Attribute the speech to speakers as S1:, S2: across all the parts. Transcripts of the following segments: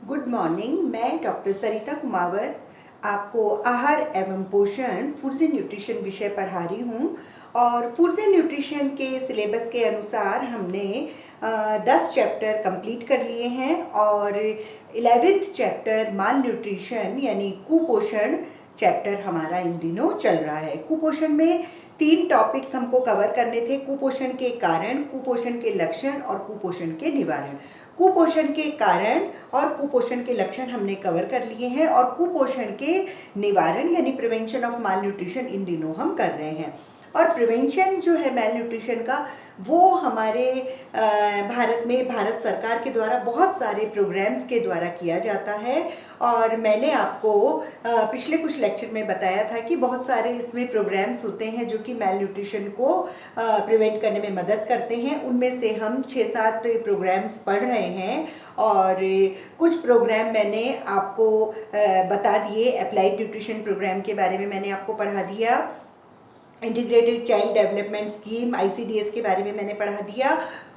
S1: Good morning. मैं doctor सरिता कुमावत आपको आहार एवं पोषण फूड्स एंड न्यूट्रिशन विषय पढ़ा रही हूँ। और फूड्स एंड न्यूट्रिशन के सिलेबस के अनुसार हमने 10 चैप्टर कंप्लीट कर लिए हैं और 11th चैप्टर माल न्यूट्रिशन यानी कुपोषण चैप्टर हमारा इन दिनों चल रहा है। कुपोषण में 3 टॉपिक्स हमको कवर करने थे: कुपोषण के कारण, कुपोषण के लक्षण और कुपोषण के निवारण। कुपोषण के कारण और कुपोषण के लक्षण हमने कवर कर लिए हैं और कुपोषण के निवारण यानी prevention of mall nutrition in दिनों हम कर रहे हैं। और प्रिवेंशन जो है माल न्यूट्रिशन का, वो हमारे भारत में भारत सरकार के द्वारा बहुत सारे प्रोग्राम्स के द्वारा किया जाता है। और मैंने आपको पिछले कुछ लेक्चर में बताया था कि बहुत सारे इसमें प्रोग्राम्स होते हैं जो कि माल न्यूट्रिशन को प्रिवेंट करने में मदद करते हैं। उनमें से हम 6-7 प्रोग्राम्स पढ़ रहे हैं और कुछ प्रोग्राम मैंने आपको बता दिए। अप्लाइड न्यूट्रिशन प्रोग्राम के बारे में मैंने आपको पढ़ा दिया। Integrated child development scheme ICDS के बारे में मैंने पढ़ा दिया।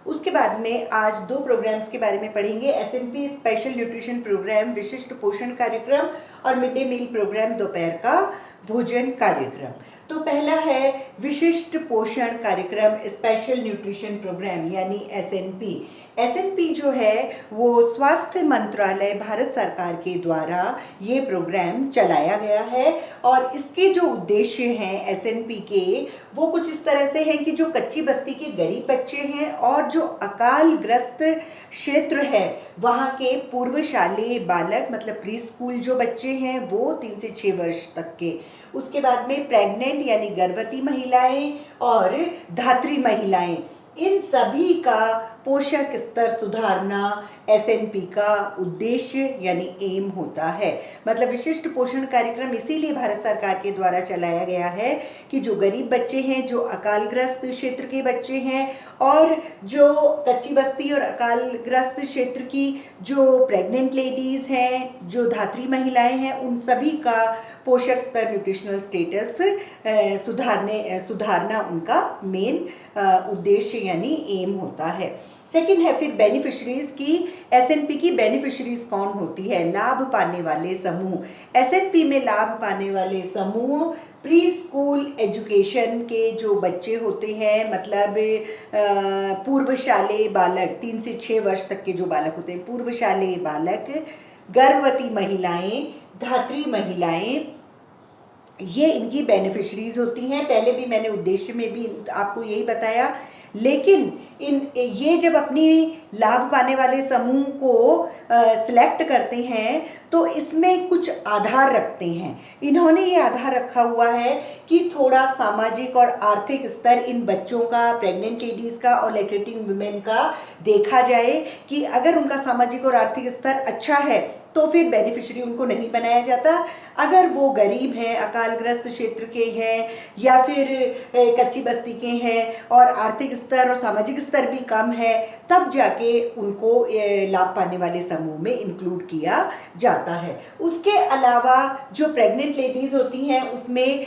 S1: उसके बाद में आज 2 प्रोग्राम्स के बारे में पढ़ेंगे: SMP स्पेशल न्यूट्रिशन प्रोग्राम विशिष्ट पोषण कार्यक्रम और मिड डे मील प्रोग्राम दोपहर का भोजन कार्यक्रम। तो पहला है विशिष्ट पोषण कार्यक्रम स्पेशल न्यूट्रिशन प्रोग्राम यानी SMP। SMP जो है वो स्वास्थ्य मंत्रालय भारत सरकार के द्वारा ये प्रोग्राम चलाया गया है। और इसके जो उद्देश्य हैं SMP के, वो कुछ इस तरह से हैं कि जो कच्ची बस्ती के गरीब बच्चे हैं और जो अकाल ग्रस्त क्षेत्र है वहाँ के पूर्वशालेय बालक मतलब प्री स्कूल जो बच्चे हैं वो 3 से 6 वर्ष तक के, उसके बाद में प्रेग्नेंट यानी गर्भवती महिलाएं और धात्री महिलाएं, इन सभी का पोषक स्तर सुधारना SMP का उद्देश्य यानी एम होता है। मतलब विशिष्ट पोषण कार्यक्रम इसीलिए भारत सरकार के द्वारा चलाया गया है कि जो गरीब बच्चे हैं, जो अकालग्रस्त क्षेत्र के बच्चे हैं और जो कच्ची बस्ती और अकालग्रस्त क्षेत्र की जो प्रेग्नेंट लेडीज़ हैं, जो धात्री महिलाएं हैं, उन सभी का पोषक स्तर न्यूट्रिशनल स्टेटस सुधारना उनका मेन उद्देश्य यानी एम होता है। सेकंड है फिर बेनिफिशरीज की। SMP की बेनिफिशरीज कौन होती है? लाभ पाने वाले समूह। SMP में लाभ पाने वाले समूह प्री स्कूल एजुकेशन के जो बच्चे होते हैं, मतलब पूर्वशालेय बालक 3 से 6 वर्ष तक के जो बालक होते हैं, पूर्वशालेय बालक, गर्भवती महिलाएं, धात्री महिलाएं, ये इनकी बेनिफिशरीज होती हैं। पहले भी मैंने उद्देश्य में भी आपको यही बताया। लेकिन ये जब अपनी लाभ पाने वाले समूह को सिलेक्ट करते हैं तो इसमें कुछ आधार रखते हैं। इन्होंने ये आधार रखा हुआ है कि थोड़ा सामाजिक और आर्थिक स्तर इन बच्चों का, प्रेग्नेंट लेडीज़ का और लैक्टेटिंग वुमेन का देखा जाए कि अगर उनका सामाजिक और आर्थिक स्तर अच्छा है तो फिर बेनिफिशरी उनको नहीं बनाया जाता। अगर वो गरीब हैं, अकालग्रस्त क्षेत्र के हैं या फिर कच्ची बस्ती के हैं और आर्थिक स्तर और सामाजिक स्तर भी कम है, तब जाके उनको लाभ पाने वाले समूह में इंक्लूड किया जाता है। उसके अलावा जो प्रेग्नेंट लेडीज़ होती हैं उसमें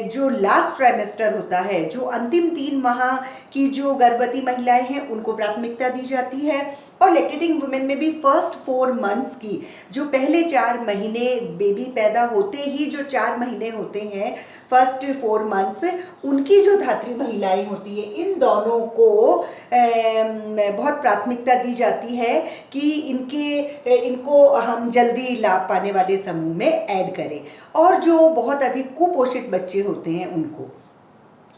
S1: जो लास्ट ट्राइमेस्टर होता है, जो अंतिम 3 माह की जो गर्भवती महिलाएं हैं उनको प्राथमिकता दी जाती है। और लैक्टेटिंग वुमेन में भी फर्स्ट 4 मंथ्स की, जो पहले 4 महीने बेबी पैदा होते ही जो 4 महीने होते हैं, फर्स्ट 4 मंथ्स, उनकी जो धात्री महिलाएं होती है, इन दोनों को बहुत प्राथमिकता दी जाती है कि इनको हम जल्दी लाभ पाने वाले समूह में ऐड करें। और जो बहुत अधिक कुपोषित बच्चे होते हैं उनको,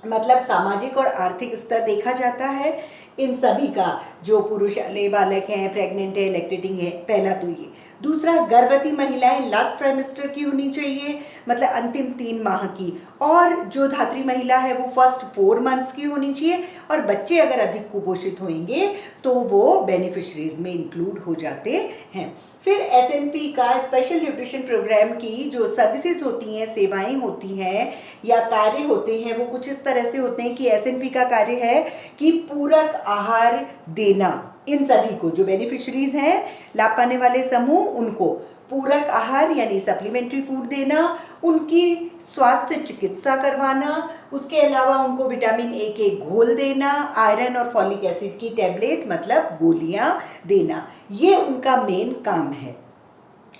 S1: मतलब सामाजिक और आर्थिक स्तर देखा जाता है इन सभी का, जो पुरुषालय बालक हैं, प्रेग्नेंट है, लैक्टेटिंग है, पहला तो ये। दूसरा, गर्भवती महिलाएं लास्ट ट्राइमेस्टर की होनी चाहिए, मतलब अंतिम 3 माह की। और जो धात्री महिला है वो फर्स्ट 4 मंथ्स की होनी चाहिए। और बच्चे अगर अधिक कुपोषित होंगे तो वो बेनिफिशरीज में इंक्लूड हो जाते हैं। फिर SMP का स्पेशल न्यूट्रिशन प्रोग्राम की जो सर्विसेज होती हैं, सेवाएं होती हैं या कार्य होते हैं, वो कुछ इस तरह से होते हैं कि SMP का कार्य है कि पूरक आहार देना इन सभी को, जो बेनिफिशरीज हैं, लाभ पाने वाले समूह, उनको पूरक आहार यानी सप्लीमेंट्री फूड देना, उनकी स्वास्थ्य चिकित्सा करवाना, उसके अलावा उनको विटामिन A के घोल देना, आयरन और फॉलिक एसिड की टैबलेट मतलब गोलियां देना, ये उनका मेन काम है।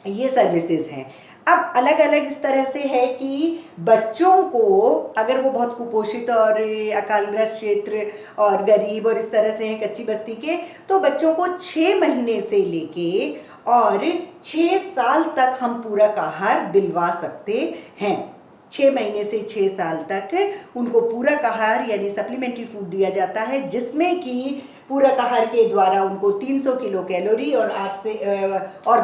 S1: ये सर्विसेज हैं। अब अलग अलग इस तरह से है कि बच्चों को अगर वो बहुत कुपोषित और अकालग्रस्त क्षेत्र और गरीब और इस तरह से हैं कच्ची बस्ती के, तो बच्चों को 6 महीने से लेके और 6 साल तक हम पूरक आहार दिलवा सकते हैं। 6 महीने से 6 साल तक उनको पूरक आहार यानी सप्लीमेंट्री फूड दिया जाता है, जिसमें कि पूरक आहार के द्वारा उनको 300 किलो कैलोरी और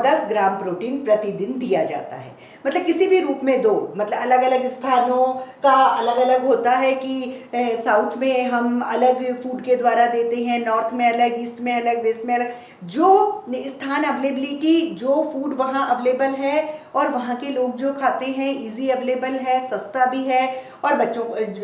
S1: 10 ग्राम प्रोटीन प्रतिदिन दिया जाता है। मतलब किसी भी रूप में दो, मतलब अलग अलग स्थानों का अलग अलग होता है कि साउथ में हम अलग फूड के द्वारा देते हैं, नॉर्थ में अलग, ईस्ट में अलग, वेस्ट में अलग। जो स्थान अवेलेबिलिटी, जो फूड वहाँ अवेलेबल है और वहाँ के लोग जो खाते हैं, इजी अवेलेबल है, सस्ता भी है और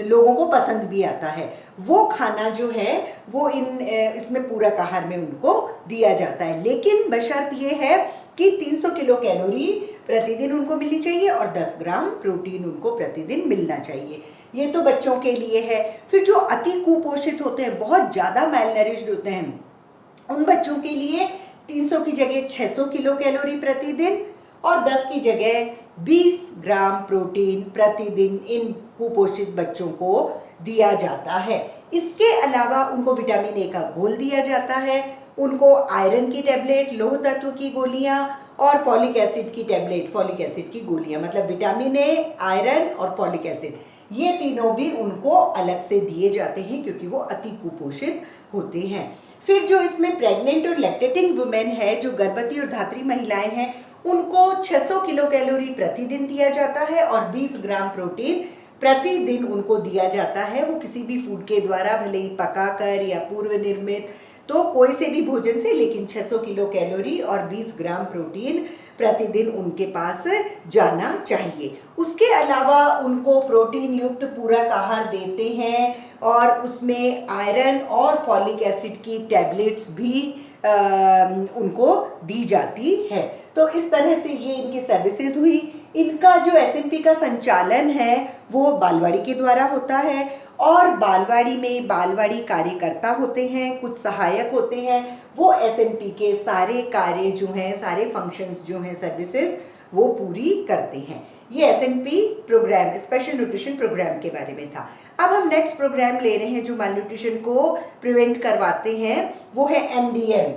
S1: लोगों को पसंद भी आता है, वो खाना जो है वो इसमें पूरक आहार में उनको दिया जाता है। लेकिन बशर्त ये है कि 300 किलो कैलोरी प्रतिदिन उनको मिलनी चाहिए और 10 ग्राम प्रोटीन उनको प्रतिदिन मिलना चाहिए। ये तो बच्चों के लिए है। फिर जो अति कुपोषित होते हैं, बहुत ज़्यादा मैलनरिश्ड होते हैं, उन बच्चों के लिए 300 की जगह 600 किलो कैलोरी प्रतिदिन और 10 की जगह 20 ग्राम प्रोटीन प्रतिदिन इन कुपोषित बच्चों को दिया जाता है। इसके अलावा उनको विटामिन ए का घोल दिया जाता है, उनको आयरन की टैबलेट, लोह तत्व की गोलियां और फॉलिक एसिड की टैबलेट, फॉलिक एसिड की गोलियां, मतलब विटामिन ए, आयरन और फॉलिक एसिड, ये तीनों भी उनको अलग से दिए जाते हैं क्योंकि वो अति कुपोषित होते हैं। फिर जो इसमें प्रेग्नेंट और लैक्टेटिंग वुमेन है, जो गर्भवती और धात्री महिलाएं हैं, उनको 600 किलो कैलोरी प्रतिदिन दिया जाता है और 20 ग्राम प्रोटीन प्रतिदिन उनको दिया जाता है। वो किसी भी फूड के द्वारा, भले ही पकाकर या पूर्व निर्मित, तो कोई से भी भोजन से, लेकिन 600 किलो कैलोरी और 20 ग्राम प्रोटीन प्रतिदिन उनके पास जाना चाहिए। उसके अलावा उनको प्रोटीन युक्त पूरक आहार देते हैं और उसमें आयरन और फॉलिक एसिड की टैबलेट्स भी उनको दी जाती है। तो इस तरह से ये इनकी सर्विसेज हुई। इनका जो एसएनपी का संचालन है वो बालवाड़ी के द्वारा होता है और बालवाड़ी में बालवाड़ी कार्यकर्ता होते हैं, कुछ सहायक होते हैं, वो एसएनपी के सारे कार्य जो हैं, सारे फंक्शंस जो हैं, सर्विसेज वो पूरी करते हैं। ये SNP programme, special nutrition programme के बारे में था। अब हम नेक्स्ट प्रोग्राम ले रहे हैं जो माल न्यूट्रिशन को प्रिवेंट करवाते हैं, वो है MDM,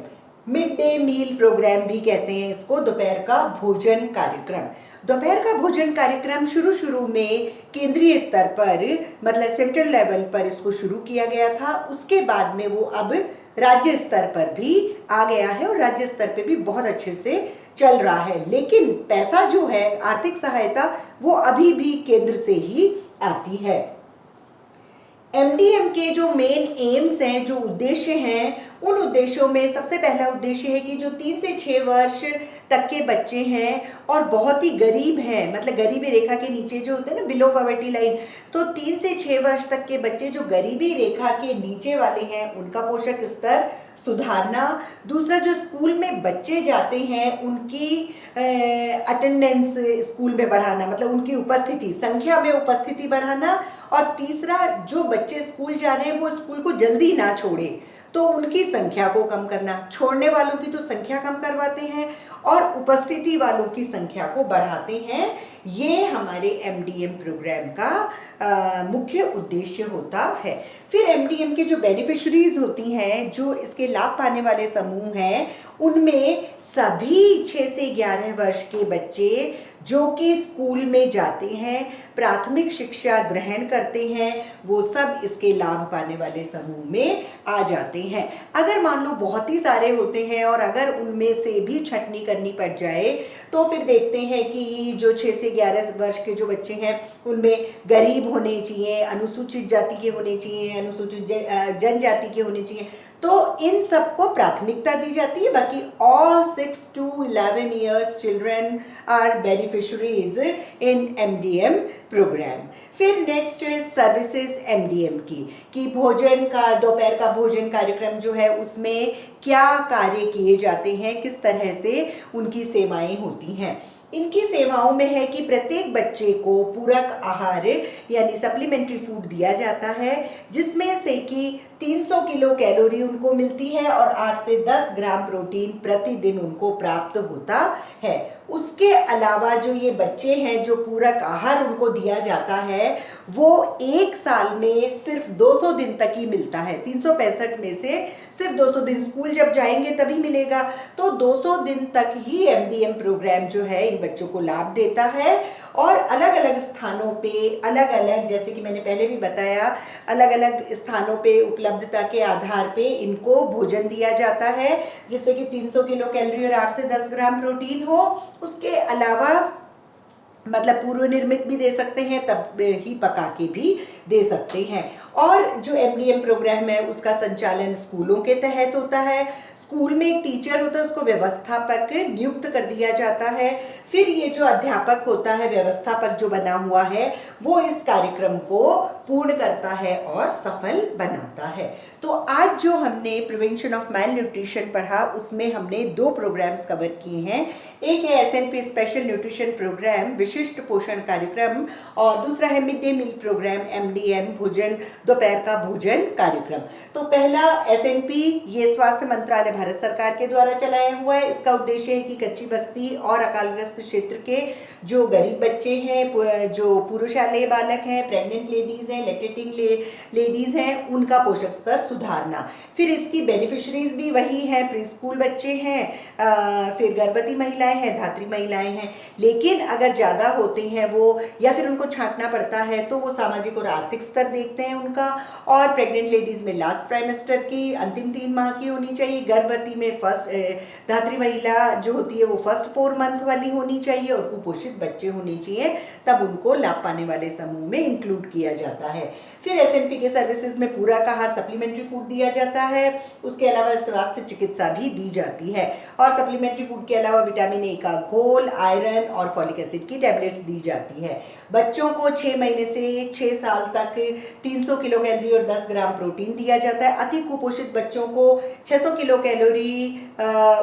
S1: mid day meal programme भी कहते हैं इसको, दोपहर का भोजन कार्यक्रम। दोपहर का भोजन कार्यक्रम शुरू में केंद्रीय स्तर पर, मतलब सेंट्रल लेवल पर इसको शुरू किया गया था। उसके बाद में वो अब राज्य स्तर पर भी आ गया है और राज्य स्तर पे भी बहुत अच्छे से चल रहा है। लेकिन पैसा जो है, आर्थिक सहायता, वो अभी भी केंद्र से ही आती है। एमडीएम के जो मेन एम्स हैं, जो उद्देश्य हैं, उन उद्देश्यों में सबसे पहला उद्देश्य है कि जो 3 से 6 वर्ष तक के बच्चे हैं और बहुत ही गरीब हैं, मतलब गरीबी रेखा के नीचे जो होते हैं ना, बिलो पॉवर्टी लाइन, तो 3 से 6 वर्ष तक के बच्चे जो गरीबी रेखा के नीचे वाले हैं, उनका पोषक स्तर सुधारना। दूसरा, जो स्कूल में बच्चे जाते हैं उनकी अटेंडेंस स्कूल में बढ़ाना, मतलब उनकी उपस्थिति, संख्या में उपस्थिति बढ़ाना। और तीसरा, जो बच्चे स्कूल जा रहे हैं वो स्कूल को जल्दी ना छोड़े, तो उनकी संख्या को कम करना। छोड़ने वालों की तो संख्या कम करवाते हैं और उपस्थिति वालों की संख्या को बढ़ाते हैं। ये हमारे एमडीएम प्रोग्राम का मुख्य उद्देश्य होता है। फिर एमडीएम के जो बेनिफिशरीज होती हैं, जो इसके लाभ पाने वाले समूह हैं, उनमें सभी 6 से 11 वर्ष के बच्चे जो कि स्कूल में जाते हैं, प्राथमिक शिक्षा ग्रहण करते हैं, वो सब इसके लाभ पाने वाले समूह में आ जाते हैं। अगर मान लो बहुत ही सारे होते हैं और अगर उनमें से भी छंटनी करनी पड़ जाए, तो फिर देखते हैं कि जो 6 से 11 वर्ष के जो बच्चे हैं उनमें गरीब होने चाहिए, अनुसूचित जाति के होने चाहिए, अनुसूचित जनजाति के होने चाहिए, तो इन सबको प्राथमिकता दी जाती है। बाकी all 6 to 11 years children are beneficiaries in MDM programme. फिर नेक्स्ट है सर्विसेज एमडीएम की, कि भोजन का, दोपहर का भोजन कार्यक्रम जो है उसमें क्या कार्य किए जाते हैं, किस तरह से उनकी सेवाएं होती हैं। इनकी सेवाओं में है कि प्रत्येक बच्चे को पूरक आहार यानी सप्लीमेंट्री फूड दिया जाता है, जिसमें से कि 300 किलो कैलोरी उनको मिलती है और 8 से 10 ग्राम प्रोटीन प्रतिदिन उनको प्राप्त होता है। उसके अलावा जो ये बच्चे हैं, जो पूरक आहार उनको दिया जाता है वो एक साल में सिर्फ 200 दिन तक ही मिलता है। 365 में से सिर्फ 200 दिन, स्कूल जब जाएंगे तभी मिलेगा, तो 200 दिन तक ही एमडीएम प्रोग्राम जो है इन बच्चों को लाभ देता है। और अलग अलग स्थानों पे अलग अलग, जैसे कि मैंने पहले भी बताया, अलग अलग स्थानों पे उपलब्धता के आधार पे इनको भोजन दिया जाता है, जिससे कि 300 किलो कैलोरी और 8 से 10 ग्राम प्रोटीन हो। उसके अलावा मतलब पूर्व निर्मित भी दे सकते हैं, तब ही पका के भी दे सकते हैं। और जो एमडीएम प्रोग्राम है उसका संचालन स्कूलों के तहत होता है। स्कूल में एक टीचर होता है, उसको व्यवस्थापक नियुक्त कर दिया जाता है। फिर ये जो अध्यापक होता है, व्यवस्थापक जो बना हुआ है, वो इस कार्यक्रम को पूर्ण करता है और सफल बनाता है। तो आज जो हमने प्रिवेंशन ऑफ मैल न्यूट्रिशन पढ़ा, उसमें हमने 2 प्रोग्राम्स कवर किए हैं। एक है एसएनपी स्पेशल न्यूट्रिशन प्रोग्राम, विशिष्ट पोषण कार्यक्रम, और दूसरा है mid day meal programme, MDM भोजन, दोपहर का भोजन कार्यक्रम। तो पहला एसएनपी, ये स्वास्थ्य मंत्रालय भारत सरकार के द्वारा चलाया हुआ है। इसका उद्देश्य है कि कच्ची बस्ती और अकालग्रस्त क्षेत्र के जो गरीब बच्चे हैं, जो पुरुषालय बालक हैं, प्रेग्नेंट लेडीज हैं, लैक्टेटिंग लेडीज हैं, उनका पोषक स्तर सुधारना। फिर इसकी बेनिफिशरीज भी वही हैं, प्री स्कूल बच्चे हैं, फिर गर्भवती महिलाएं हैं, धात्री महिलाएं हैं। लेकिन अगर ज़्यादा होते हैं वो, या फिर उनको छांटना पड़ता है, तो वो सामाजिक और आर्थिक स्तर देखते हैं उनका। और प्रेग्नेंट लेडीज में लास्ट ट्राइमेस्टर की अंतिम 3 माह की होनी चाहिए, गर्भवती में धात्री महिला जो होती है वो फर्स्ट 4 मंथ वाली होनी चाहिए, और कुपोषित बच्चे होने चाहिए, तब उनको लाभ पाने वाले समूह में इंक्लूड किया जाता है। फिर एसएनपी के सर्विसेज में पूरक आहार सप्लीमेंट्री फूड दिया जाता है। उसके अलावा स्वास्थ्य चिकित्सा भी दी जाती है, और सप्लीमेंट्री फूड के अलावा विटामिन ए का घोल, आयरन और फॉलिक एसिड की टैबलेट्स दी जाती है। बच्चों को 6 महीने से 6 साल तक 300 किलो कैलोरी और 10 ग्राम प्रोटीन दिया जाता है। अति कुपोषित बच्चों को 600 किलो कैलोरी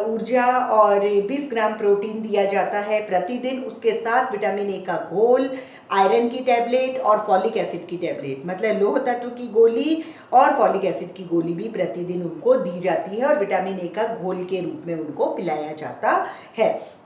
S1: ऊर्जा और 20 ग्राम प्रोटीन दिया जाता है प्रतिदिन। उसके साथ विटामिन ए का घोल, आयरन की टैबलेट और फॉलिक एसिड की टैबलेट, मतलब लौह तत्व की गोली और फॉलिक एसिड की गोली भी प्रतिदिन उनको दी जाती है, और विटामिन ए का घोल के रूप में उनको पिलाया जाता है।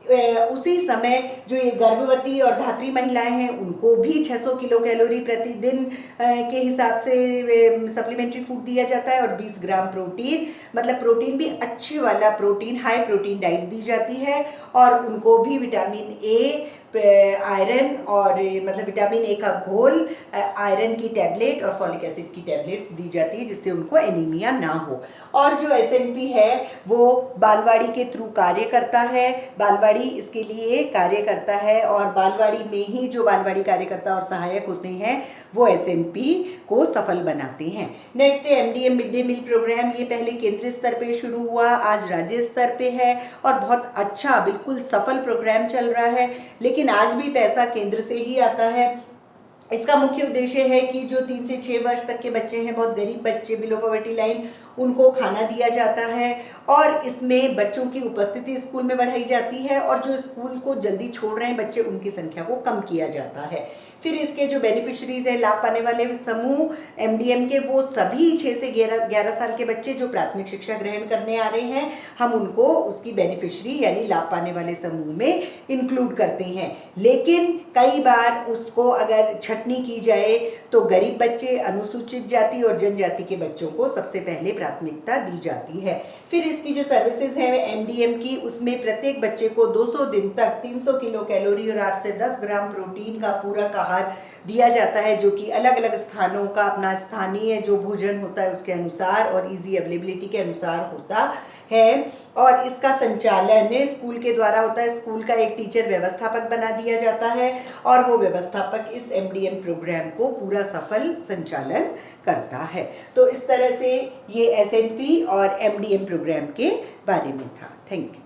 S1: उसी समय जो ये गर्भवती और धात्री महिलाएं हैं, उनको भी 600 किलो कैलोरी प्रतिदिन के हिसाब से सप्लीमेंट्री फूड दिया जाता है, और 20 ग्राम प्रोटीन, मतलब प्रोटीन भी अच्छे वाला प्रोटीन, हाई प्रोटीन डाइट दी जाती है। और उनको भी विटामिन ए, आयरन और मतलब विटामिन ए का घोल, आयरन की टैबलेट और फॉलिक एसिड की टैबलेट्स दी जाती है, जिससे उनको एनीमिया ना हो। और जो एसएनपी है वो बालवाड़ी के थ्रू कार्य करता है, बालवाड़ी इसके लिए कार्य करता है, और बालवाड़ी में ही जो बालवाड़ी कार्यकर्ता और सहायक होते हैं वो एसएनपी को सफल बनाते हैं। नेक्स्ट है MDM mid day meal programme. ये पहले केंद्रीय स्तर पे शुरू हुआ, आज राज्य स्तर पे है, और बहुत अच्छा बिल्कुल सफल प्रोग्राम चल रहा है। लेकिन आज भी पैसा केंद्र से ही आता है। इसका मुख्य उद्देश्य है कि जो 3 से 6 वर्ष तक के बच्चे हैं, बहुत गरीब बच्चे, बिलो पॉवर्टी लाइन, उनको खाना दिया जाता है, और इसमें बच्चों की उपस्थिति स्कूल में बढ़ाई जाती है, और जो स्कूल को जल्दी छोड़ रहे हैं बच्चे, उनकी संख्या को कम किया जाता है। फिर इसके जो बेनिफिशरीज हैं, लाभ पाने वाले समूह एमडीएम के, वो सभी 6 से 11 साल के बच्चे जो प्राथमिक शिक्षा ग्रहण करने आ रहे हैं, हम उनको उसकी बेनिफिशरी यानी लाभ पाने वाले समूह में इंक्लूड करते हैं। लेकिन कई बार उसको अगर छटनी की जाए तो गरीब बच्चे, अनुसूचित जाति और जनजाति के बच्चों को सबसे पहले प्राथमिकता दी जाती है। फिर इसकी जो सर्विसेज है एमडीएम की, उसमें प्रत्येक बच्चे को 200 दिन तक 300 किलो कैलोरी और 8 से 10 ग्राम प्रोटीन का पूरक आहार दिया जाता है, जो कि अलग अलग स्थानों का अपना स्थानीय जो भोजन होता है उसके अनुसार और इजी अवेलेबिलिटी के अनुसार होता है। और इसका संचालन स्कूल के द्वारा होता है। स्कूल का एक टीचर व्यवस्थापक बना दिया जाता है, और वो व्यवस्थापक इस एमडीएम प्रोग्राम को पूरा सफल संचालन करता है। तो इस तरह से ये एसएनपी और एमडीएम प्रोग्राम के बारे में था। Thank you.